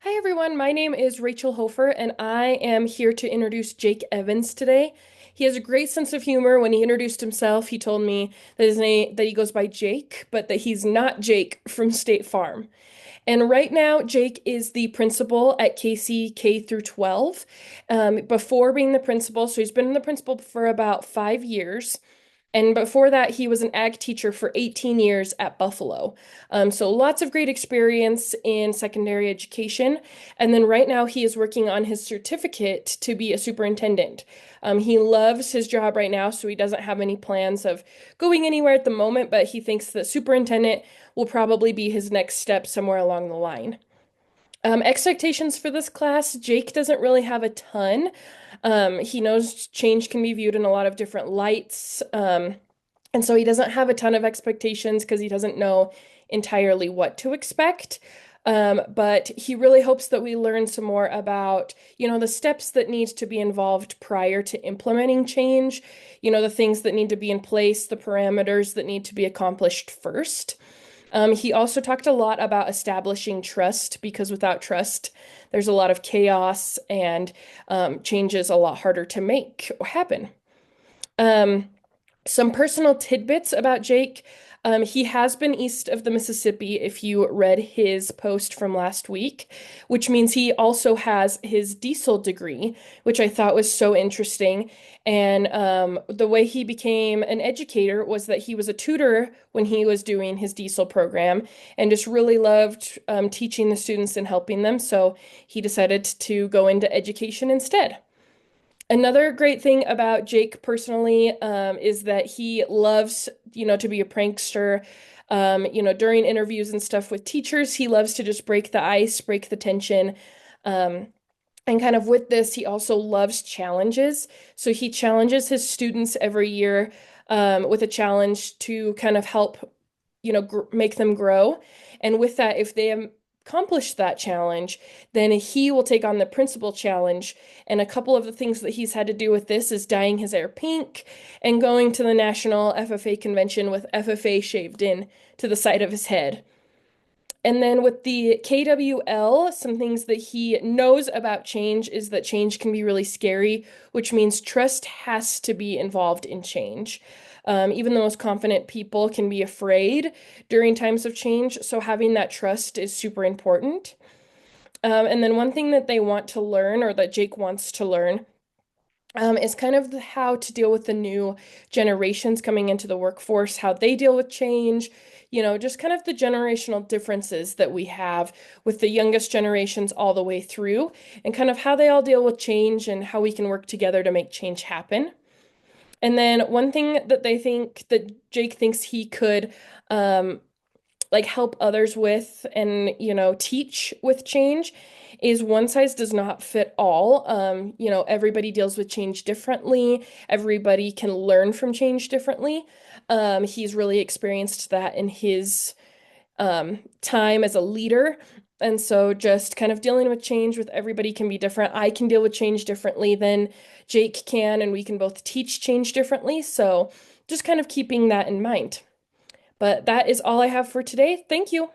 Hi everyone, my name is Rachel Hofer, and I am here to introduce Jake Evans today. He has a great sense of humor. When he introduced himself, he told me that his name that he goes by Jake, but that he's not Jake from State Farm. And right now, Jake is the principal at Casey K through 12. Before being the principal, so he's been the principal for about 5 years. And before that, he was an ag teacher for 18 years at Buffalo. So lots of great experience in secondary education. And then right now, he is working on his certificate to be a superintendent. He loves his job right now, so he doesn't have any plans of going anywhere at the moment, but he thinks that superintendent will probably be his next step somewhere along the line. Expectations for this class, Jake doesn't really have a ton. He knows change can be viewed in a lot of different lights. And so he doesn't have a ton of expectations because he doesn't know entirely what to expect. But he really hopes that we learn some more about, the steps that need to be involved prior to implementing change, the things that need to be in place, the parameters that need to be accomplished first. He also talked a lot about establishing trust because without trust, there's a lot of chaos and change is a lot harder to make happen. Um, some personal tidbits about Jake. He has been east of the Mississippi if you read his post from last week, which means he also has his diesel degree, which I thought was so interesting. And the way he became an educator was that he was a tutor when he was doing his diesel program and just really loved teaching the students and helping them. So he decided to go into education instead. Another great thing about Jake personally is that he loves, to be a prankster. During interviews and stuff with teachers, he loves to just break the ice, break the tension. Um, and kind of with this, he also loves challenges. So he challenges his students every year with a challenge to kind of help, make them grow. And with that, if they accomplish that challenge, then he will take on the principal challenge. And a couple of the things that he's had to do with this is dyeing his hair pink and going to the National FFA convention with FFA shaved in to the side of his head. And then with the KWL, some things that he knows about change is that change can be really scary, which means trust has to be involved in change. Even the most confident people can be afraid during times of change, so having that trust is super important. And then one thing that they want to learn, or that Jake wants to learn, is kind of how to deal with the new generations coming into the workforce, how they deal with change, just kind of the generational differences that we have with the youngest generations all the way through, and kind of how they all deal with change and how we can work together to make change happen. And then one thing that they think that Jake thinks he could like help others with and teach with change is one size does not fit all. Everybody deals with change differently. Everybody can learn from change differently. He's really experienced that in his time as a leader. And so just kind of dealing with change with everybody can be different. I can deal with change differently than Jake can, and we can both teach change differently. So just kind of keeping that in mind. But that is all I have for today. Thank you.